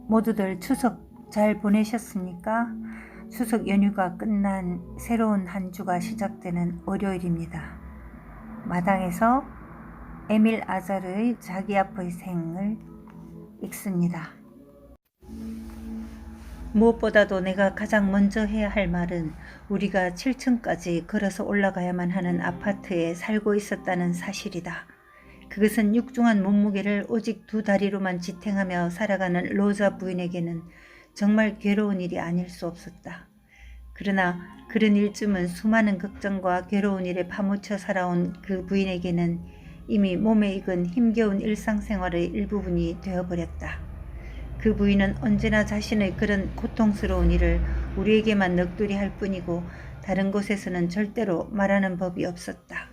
모두들 추석 잘 보내셨습니까? 추석 연휴가 끝난 새로운 한 주가 시작되는 월요일입니다. 마당에서 에밀 아잘의 자기 앞의 생을 읽습니다. 무엇보다도 내가 가장 먼저 해야 할 말은 우리가 7층까지 걸어서 올라가야만 하는 아파트에 살고 있었다는 사실이다. 그것은 육중한 몸무게를 오직 2다리로만 지탱하며 살아가는 로자 부인에게는 정말 괴로운 일이 아닐 수 없었다. 그러나 그런 일쯤은 수많은 걱정과 괴로운 일에 파묻혀 살아온 그 부인에게는 이미 몸에 익은 힘겨운 일상생활의 일부분이 되어버렸다. 그 부인은 언제나 자신의 그런 고통스러운 일을 우리에게만 넋두리 할 뿐이고 다른 곳에서는 절대로 말하는 법이 없었다.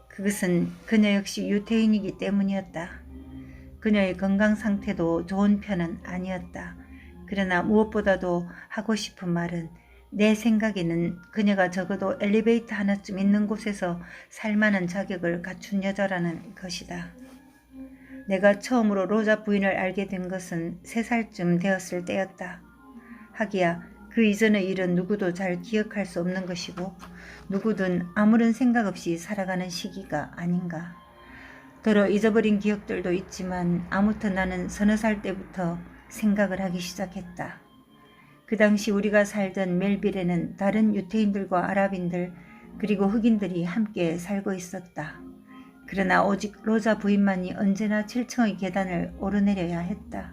그것은 그녀 역시 유태인이기 때문이었다. 그녀의 건강 상태도 좋은 편은 아니었다. 그러나 무엇보다도 하고 싶은 말은 내 생각에는 그녀가 적어도 엘리베이터 하나쯤 있는 곳에서 살만한 자격을 갖춘 여자라는 것이다. 내가 처음으로 로자 부인을 알게 된 것은 3살쯤 되었을 때였다. 하기야 그 이전의 일은 누구도 잘 기억할 수 없는 것이고 누구든 아무런 생각 없이 살아가는 시기가 아닌가. 더러 잊어버린 기억들도 있지만 아무튼 나는 서너 살 때부터 생각을 하기 시작했다. 그 당시 우리가 살던 멜빌에는 다른 유태인들과 아랍인들 그리고 흑인들이 함께 살고 있었다. 그러나 오직 로자 부인만이 언제나 7층의 계단을 오르내려야 했다.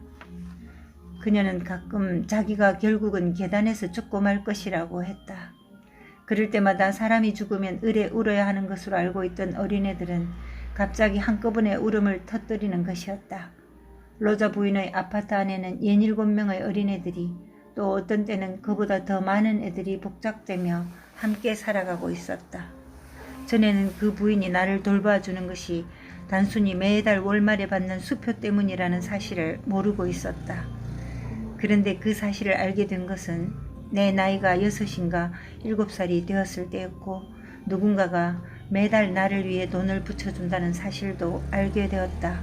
그녀는 가끔 자기가 결국은 계단에서 죽고 말 것이라고 했다. 그럴 때마다 사람이 죽으면 을에 울어야 하는 것으로 알고 있던 어린애들은 갑자기 한꺼번에 울음을 터뜨리는 것이었다. 로자 부인의 아파트 안에는 67명의 어린애들이 또 어떤 때는 그보다 더 많은 애들이 복작되며 함께 살아가고 있었다. 전에는 그 부인이 나를 돌봐주는 것이 단순히 매달 월말에 받는 수표 때문이라는 사실을 모르고 있었다. 그런데 그 사실을 알게 된 것은 내 나이가 6인가 7살이 되었을 때였고 누군가가 매달 나를 위해 돈을 붙여준다는 사실도 알게 되었다.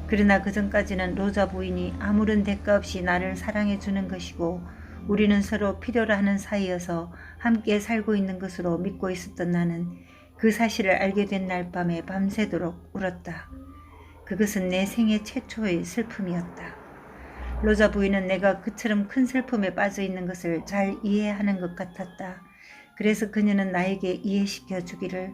그러나 그전까지는 로자 부인이 아무런 대가 없이 나를 사랑해주는 것이고 우리는 서로 필요로 하는 사이여서 함께 살고 있는 것으로 믿고 있었던 나는 그 사실을 알게 된 날 밤에 밤새도록 울었다. 그것은 내 생애 최초의 슬픔이었다. 로자 부인은 내가 그처럼 큰 슬픔에 빠져 있는 것을 잘 이해하는 것 같았다. 그래서 그녀는 나에게 이해시켜 주기를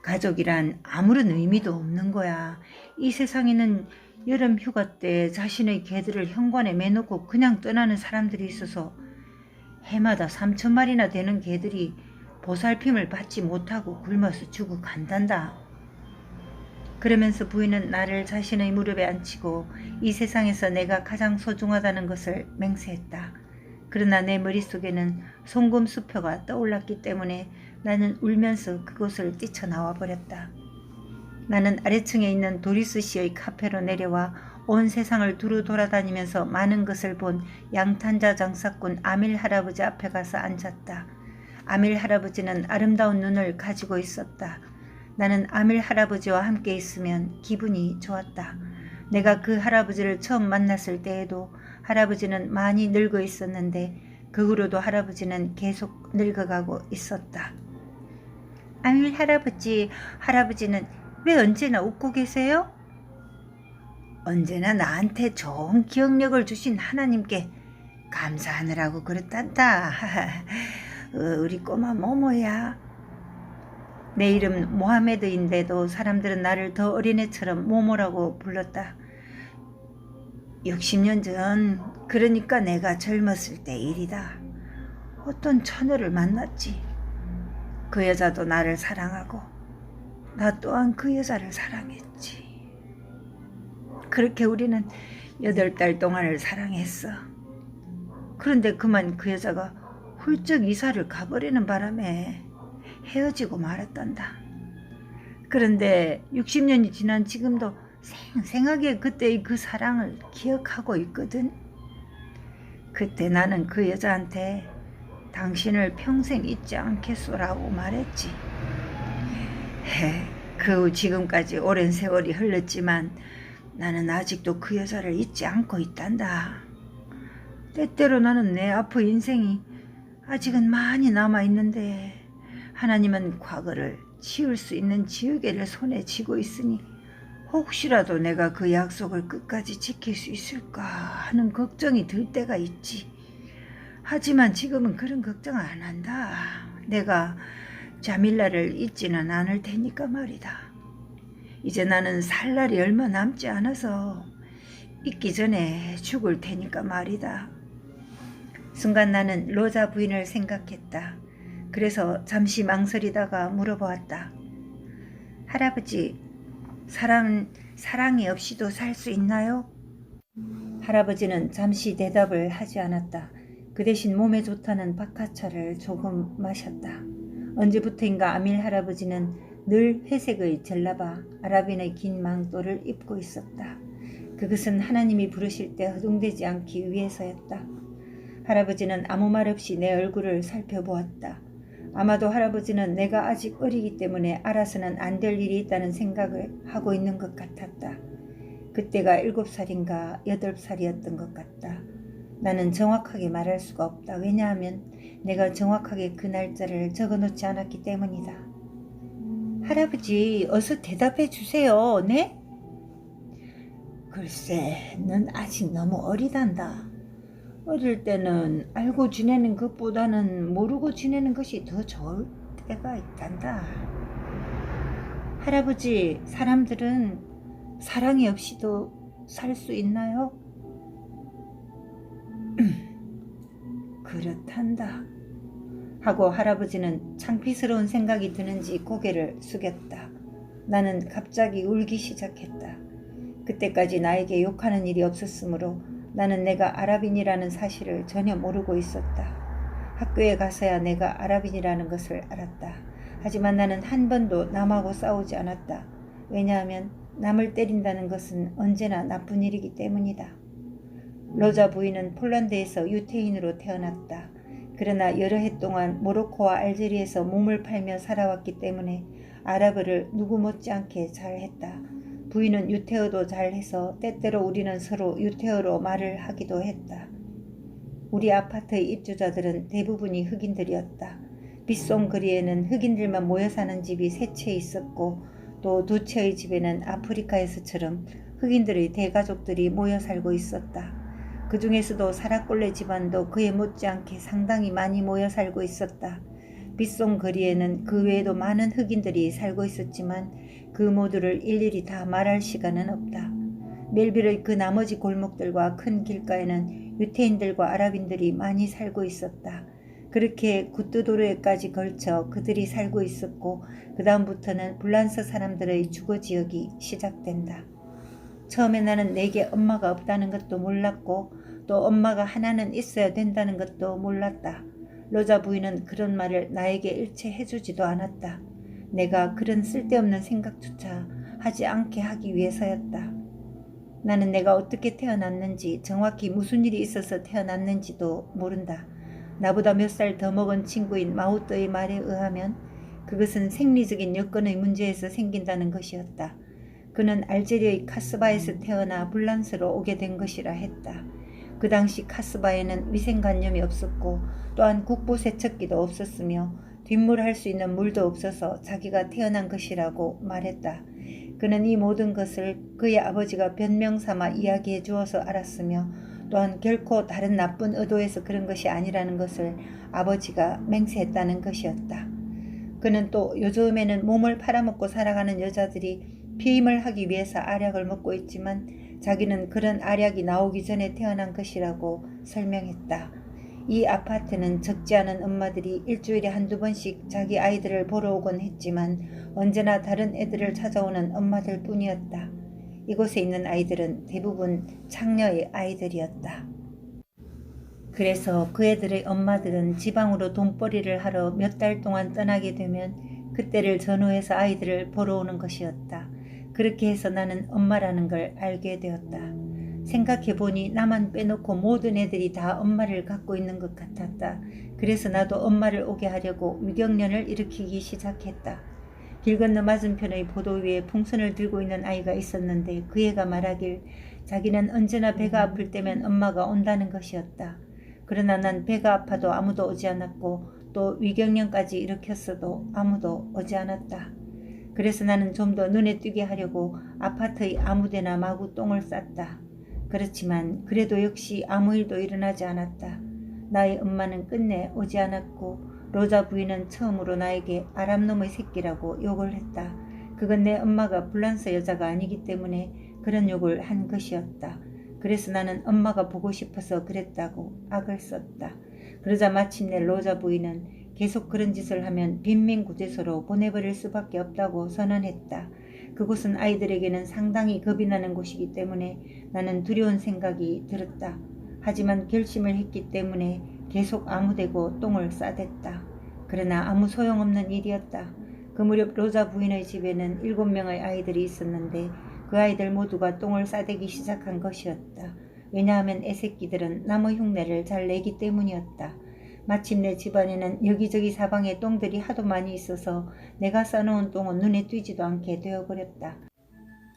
가족이란 아무런 의미도 없는 거야. 이 세상에는 여름 휴가 때 자신의 개들을 현관에 매놓고 그냥 떠나는 사람들이 있어서 해마다 3,000마리나 되는 개들이 보살핌을 받지 못하고 굶어서 죽어간단다. 그러면서 부인은 나를 자신의 무릎에 앉히고 이 세상에서 내가 가장 소중하다는 것을 맹세했다. 그러나 내 머릿속에는 송금수표가 떠올랐기 때문에 나는 울면서 그곳을 뛰쳐나와 버렸다. 나는 아래층에 있는 도리스 씨의 카페로 내려와 온 세상을 두루 돌아다니면서 많은 것을 본 양탄자 장사꾼 아밀 할아버지 앞에 가서 앉았다. 아밀 할아버지는 아름다운 눈을 가지고 있었다. 나는 아밀 할아버지와 함께 있으면 기분이 좋았다. 내가 그 할아버지를 처음 만났을 때에도 할아버지는 많이 늙어 있었는데 그 후로도 할아버지는 계속 늙어가고 있었다. 아밀 할아버지, 할아버지는 왜 언제나 웃고 계세요? 언제나 나한테 좋은 기억력을 주신 하나님께 감사하느라고 그렇단다. 우리 꼬마 모모야. 내 이름 모하메드인데도 사람들은 나를 더 어린애처럼 모모라고 불렀다. 60년 전, 그러니까 내가 젊었을 때 일이다. 어떤 처녀를 만났지. 그 여자도 나를 사랑하고 나 또한 그 여자를 사랑했지. 그렇게 우리는 8달 동안을 사랑했어. 그런데 그만 그 여자가 훌쩍 이사를 가버리는 바람에 헤어지고 말았단다. 그런데 60년이 지난 지금도 생생하게 그때의 그 사랑을 기억하고 있거든. 그때 나는 그 여자한테 당신을 평생 잊지 않겠소라고 말했지. 그 후 지금까지 오랜 세월이 흘렀지만 나는 아직도 그 여자를 잊지 않고 있단다. 때때로 나는 내 앞의 인생이 아직은 많이 남아있는데 하나님은 과거를 지울 수 있는 지우개를 손에 쥐고 있으니 혹시라도 내가 그 약속을 끝까지 지킬 수 있을까 하는 걱정이 들 때가 있지. 하지만 지금은 그런 걱정 안 한다. 내가 자밀라를 잊지는 않을 테니까 말이다. 이제 나는 살 날이 얼마 남지 않아서 잊기 전에 죽을 테니까 말이다. 순간 나는 로자 부인을 생각했다. 그래서 잠시 망설이다가 물어보았다. 할아버지, 사랑이 없이도 살 수 있나요? 할아버지는 잠시 대답을 하지 않았다. 그 대신 몸에 좋다는 박하차를 조금 마셨다. 언제부터인가 아밀 할아버지는 늘 회색의 젤라바, 아랍인의 긴 망토를 입고 있었다. 그것은 하나님이 부르실 때 허둥대지 않기 위해서였다. 할아버지는 아무 말 없이 내 얼굴을 살펴보았다. 아마도 할아버지는 내가 아직 어리기 때문에 알아서는 안 될 일이 있다는 생각을 하고 있는 것 같았다. 그때가 7살인가 8살이었던 것 같다. 나는 정확하게 말할 수가 없다. 왜냐하면 내가 정확하게 그 날짜를 적어놓지 않았기 때문이다. 할아버지, 어서 대답해 주세요. 네? 글쎄, 넌 아직 너무 어리단다. 어릴 때는 알고 지내는 것보다는 모르고 지내는 것이 더 좋을 때가 있단다. 할아버지, 사람들은 사랑이 없이도 살 수 있나요? 그렇단다. 하고 할아버지는 창피스러운 생각이 드는지 고개를 숙였다. 나는 갑자기 울기 시작했다. 그때까지 나에게 욕하는 일이 없었으므로 나는 내가 아랍인이라는 사실을 전혀 모르고 있었다. 학교에 가서야 내가 아랍인이라는 것을 알았다. 하지만 나는 한 번도 남하고 싸우지 않았다. 왜냐하면 남을 때린다는 것은 언제나 나쁜 일이기 때문이다. 로자 부인은 폴란드에서 유태인으로 태어났다. 그러나 여러 해 동안 모로코와 알제리에서 몸을 팔며 살아왔기 때문에 아랍어를 누구 못지않게 잘했다. 부인은 유태어도 잘해서 때때로 우리는 서로 유태어로 말을 하기도 했다. 우리 아파트의 입주자들은 대부분이 흑인들이었다. 빗송 거리에는 흑인들만 모여 사는 집이 3채 있었고 또 2채의 집에는 아프리카에서처럼 흑인들의 대가족들이 모여 살고 있었다. 그 중에서도 사라꼴레 집안도 그에 못지않게 상당히 많이 모여 살고 있었다. 빗송 거리에는 그 외에도 많은 흑인들이 살고 있었지만 그 모두를 일일이 다 말할 시간은 없다. 멜빌의 그 나머지 골목들과 큰 길가에는 유태인들과 아랍인들이 많이 살고 있었다. 그렇게 굿드도르에까지 걸쳐 그들이 살고 있었고 그 다음부터는 불란서 사람들의 주거지역이 시작된다. 처음에 나는 내게 엄마가 없다는 것도 몰랐고 또 엄마가 하나는 있어야 된다는 것도 몰랐다. 로자 부인은 그런 말을 나에게 일체 해주지도 않았다. 내가 그런 쓸데없는 생각조차 하지 않게 하기 위해서였다. 나는 내가 어떻게 태어났는지 정확히 무슨 일이 있어서 태어났는지도 모른다. 나보다 몇 살 더 먹은 친구인 마우떠의 말에 의하면 그것은 생리적인 여건의 문제에서 생긴다는 것이었다. 그는 알제리의 카스바에서 태어나 불란서로 오게 된 것이라 했다. 그 당시 카스바에는 위생관념이 없었고 또한 국보세척기도 없었으며 뒷물할 수 있는 물도 없어서 자기가 태어난 것이라고 말했다. 그는 이 모든 것을 그의 아버지가 변명삼아 이야기해 주어서 알았으며 또한 결코 다른 나쁜 의도에서 그런 것이 아니라는 것을 아버지가 맹세했다는 것이었다. 그는 또 요즘에는 몸을 팔아먹고 살아가는 여자들이 피임을 하기 위해서 알약을 먹고 있지만 자기는 그런 알약이 나오기 전에 태어난 것이라고 설명했다. 이 아파트는 적지 않은 엄마들이 일주일에 1~2번씩 자기 아이들을 보러 오곤 했지만 언제나 다른 애들을 찾아오는 엄마들 뿐이었다. 이곳에 있는 아이들은 대부분 창녀의 아이들이었다. 그래서 그 애들의 엄마들은 지방으로 돈벌이를 하러 몇 달 동안 떠나게 되면 그때를 전후해서 아이들을 보러 오는 것이었다. 그렇게 해서 나는 엄마라는 걸 알게 되었다. 생각해보니 나만 빼놓고 모든 애들이 다 엄마를 갖고 있는 것 같았다. 그래서 나도 엄마를 오게 하려고 위경련을 일으키기 시작했다. 길 건너 맞은편의 보도 위에 풍선을 들고 있는 아이가 있었는데 그 애가 말하길 자기는 언제나 배가 아플 때면 엄마가 온다는 것이었다. 그러나 난 배가 아파도 아무도 오지 않았고 또 위경련까지 일으켰어도 아무도 오지 않았다. 그래서 나는 좀 더 눈에 띄게 하려고 아파트의 아무데나 마구 똥을 쌌다. 그렇지만 그래도 역시 아무 일도 일어나지 않았다. 나의 엄마는 끝내 오지 않았고 로자 부인은 처음으로 나에게 아람놈의 새끼라고 욕을 했다. 그건 내 엄마가 불란서 여자가 아니기 때문에 그런 욕을 한 것이었다. 그래서 나는 엄마가 보고 싶어서 그랬다고 악을 썼다. 그러자 마침내 로자 부인은 계속 그런 짓을 하면 빈민구제소로 보내버릴 수밖에 없다고 선언했다. 그곳은 아이들에게는 상당히 겁이 나는 곳이기 때문에 나는 두려운 생각이 들었다. 하지만 결심을 했기 때문에 계속 아무데고 똥을 싸댔다. 그러나 아무 소용없는 일이었다. 그 무렵 로자 부인의 집에는 7명의 아이들이 있었는데 그 아이들 모두가 똥을 싸대기 시작한 것이었다. 왜냐하면 애새끼들은 나무 흉내를 잘 내기 때문이었다. 마침내 집안에는 여기저기 사방에 똥들이 하도 많이 있어서 내가 싸놓은 똥은 눈에 띄지도 않게 되어버렸다.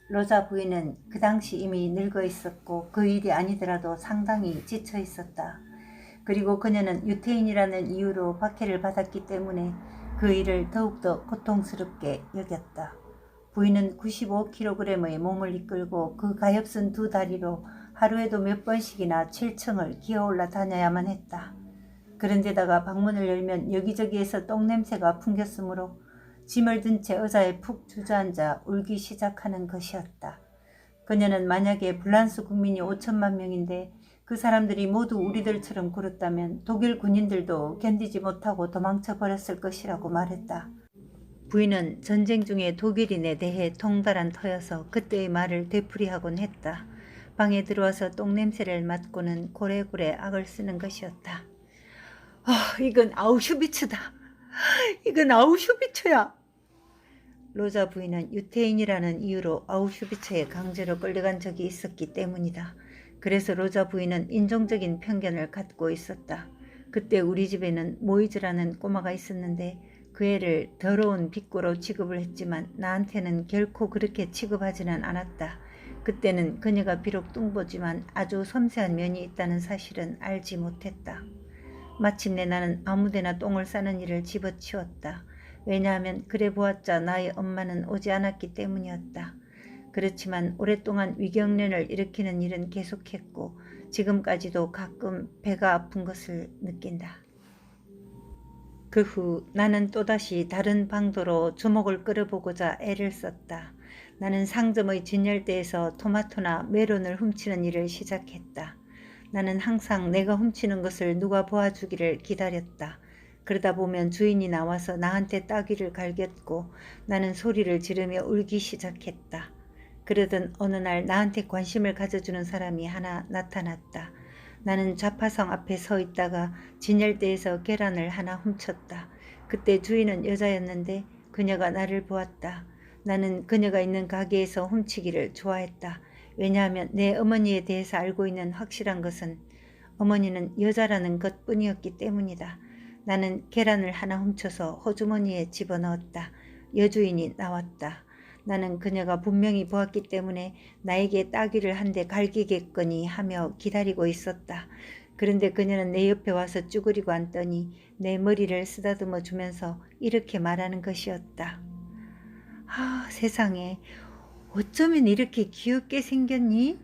로자 부인은 그 당시 이미 늙어 있었고 그 일이 아니더라도 상당히 지쳐 있었다. 그리고 그녀는 유태인이라는 이유로 박해를 받았기 때문에 그 일을 더욱더 고통스럽게 여겼다. 부인은 95kg의 몸을 이끌고 그 가엾은 두 다리로 하루에도 몇 번씩이나 7층을 기어올라 다녀야만 했다. 그런데다가 방문을 열면 여기저기에서 똥냄새가 풍겼으므로 짐을 든 채 의자에 푹 주저앉아 울기 시작하는 것이었다. 그녀는 만약에 불란스 국민이 5천만 명인데 그 사람들이 모두 우리들처럼 굴었다면 독일 군인들도 견디지 못하고 도망쳐 버렸을 것이라고 말했다. 부인은 전쟁 중에 독일인에 대해 통달한 터여서 그때의 말을 되풀이하곤 했다. 방에 들어와서 똥냄새를 맡고는 고래고래 악을 쓰는 것이었다. 이건 아우슈비츠다. 이건 아우슈비츠야. 로자 부인은 유태인이라는 이유로 아우슈비츠에 강제로 끌려간 적이 있었기 때문이다. 그래서 로자 부인은 인종적인 편견을 갖고 있었다. 그때 우리 집에는 모이즈라는 꼬마가 있었는데 그 애를 더러운 빅고로 취급을 했지만 나한테는 결코 그렇게 취급하지는 않았다. 그때는 그녀가 비록 뚱보지만 아주 섬세한 면이 있다는 사실은 알지 못했다. 마침내 나는 아무데나 똥을 싸는 일을 집어치웠다. 왜냐하면 그래 보았자 나의 엄마는 오지 않았기 때문이었다. 그렇지만 오랫동안 위경련을 일으키는 일은 계속했고 지금까지도 가끔 배가 아픈 것을 느낀다. 그 후 나는 또다시 다른 방도로 주목을 끌어보고자 애를 썼다. 나는 상점의 진열대에서 토마토나 메론을 훔치는 일을 시작했다. 나는 항상 내가 훔치는 것을 누가 보아주기를 기다렸다. 그러다 보면 주인이 나와서 나한테 따귀를 갈겼고 나는 소리를 지르며 울기 시작했다. 그러던 어느 날 나한테 관심을 가져주는 사람이 하나 나타났다. 나는 좌파성 앞에 서 있다가 진열대에서 계란을 하나 훔쳤다. 그때 주인은 여자였는데 그녀가 나를 보았다. 나는 그녀가 있는 가게에서 훔치기를 좋아했다. 왜냐하면 내 어머니에 대해서 알고 있는 확실한 것은 어머니는 여자라는 것뿐이었기 때문이다. 나는 계란을 하나 훔쳐서 호주머니에 집어넣었다. 여주인이 나왔다. 나는 그녀가 분명히 보았기 때문에 나에게 따귀를 한 대 갈기겠거니 하며 기다리고 있었다. 그런데 그녀는 내 옆에 와서 쭈그리고 앉더니 내 머리를 쓰다듬어 주면서 이렇게 말하는 것이었다. 세상에 어쩌면 이렇게 귀엽게 생겼니?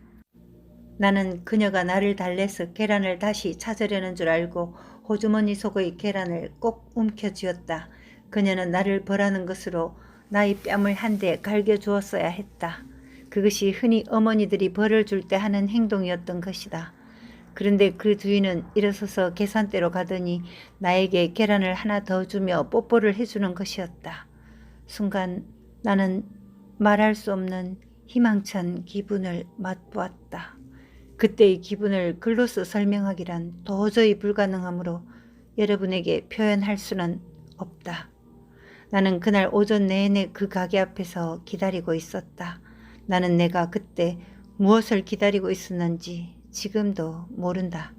나는 그녀가 나를 달래서 계란을 다시 찾으려는 줄 알고 호주머니 속의 계란을 꼭 움켜쥐었다. 그녀는 나를 벌하는 것으로 나의 뺨을 한 대 갈겨주었어야 했다. 그것이 흔히 어머니들이 벌을 줄 때 하는 행동이었던 것이다. 그런데 그 주인은 일어서서 계산대로 가더니 나에게 계란을 하나 더 주며 뽀뽀를 해주는 것이었다. 순간 나는 말할 수 없는 희망찬 기분을 맛보았다. 그때의 기분을 글로써 설명하기란 도저히 불가능하므로 여러분에게 표현할 수는 없다. 나는 그날 오전 내내 그 가게 앞에서 기다리고 있었다. 나는 내가 그때 무엇을 기다리고 있었는지 지금도 모른다.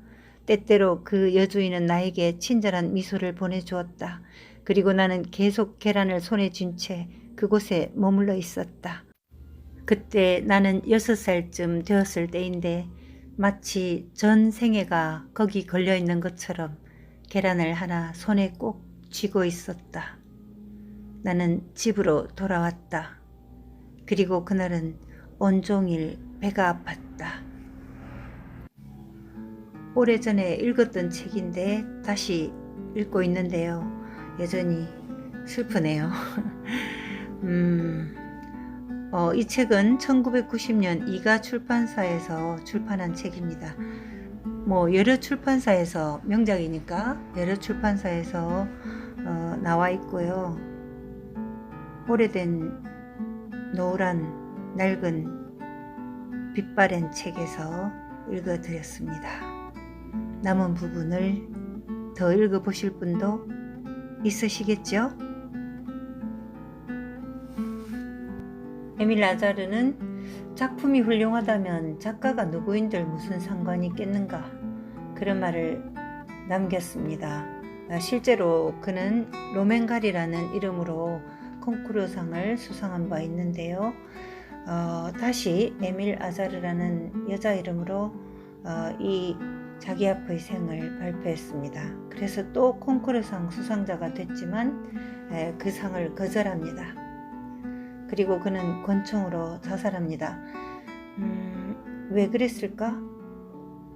때때로 그 여주인은 나에게 친절한 미소를 보내주었다. 그리고 나는 계속 계란을 손에 쥔 채 그곳에 머물러 있었다. 그때 나는 6살쯤 되었을 때인데 마치 전 생애가 거기 걸려 있는 것처럼 계란을 하나 손에 꼭 쥐고 있었다. 나는 집으로 돌아왔다. 그리고 그날은 온종일 배가 아팠다. 오래전에 읽었던 책인데 다시 읽고 있는데요. 여전히 슬프네요. 이 책은 1990년 이가 출판사에서 출판한 책입니다. 뭐 여러 출판사에서, 명작이니까 여러 출판사에서 나와 있고요. 오래된 노란 낡은 빛바랜 책에서 읽어드렸습니다. 남은 부분을 더 읽어보실 분도 있으시겠죠? 에밀 아자르는 작품이 훌륭하다면 작가가 누구인들 무슨 상관이 있겠는가, 그런 말을 남겼습니다. 실제로 그는 로맨가리라는 이름으로 콩쿠르상을 수상한 바 있는데요. 다시 에밀 아자르라는 여자 이름으로 이 자기 앞의 생을 발표했습니다. 그래서 또 콩쿠르상 수상자가 됐지만 그 상을 거절합니다. 그리고 그는 권총으로 자살합니다. 왜 그랬을까?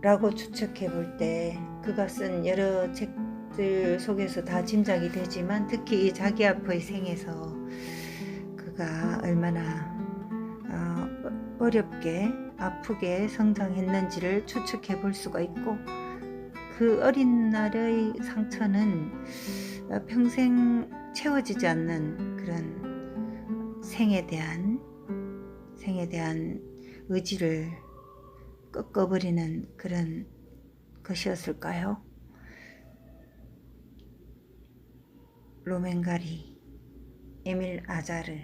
라고 추측해 볼 때 그가 쓴 여러 책들 속에서 다 짐작이 되지만 특히 이 자기 앞의 생에서 그가 얼마나 어렵게 아프게 성장했는지를 추측해 볼 수가 있고, 그 어린 날의 상처는 평생 채워지지 않는 그런 생에 대한 의지를 꺾어버리는 그런 것이었을까요? 로맨가리 에밀 아자르,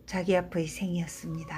자기 앞의 생이었습니다.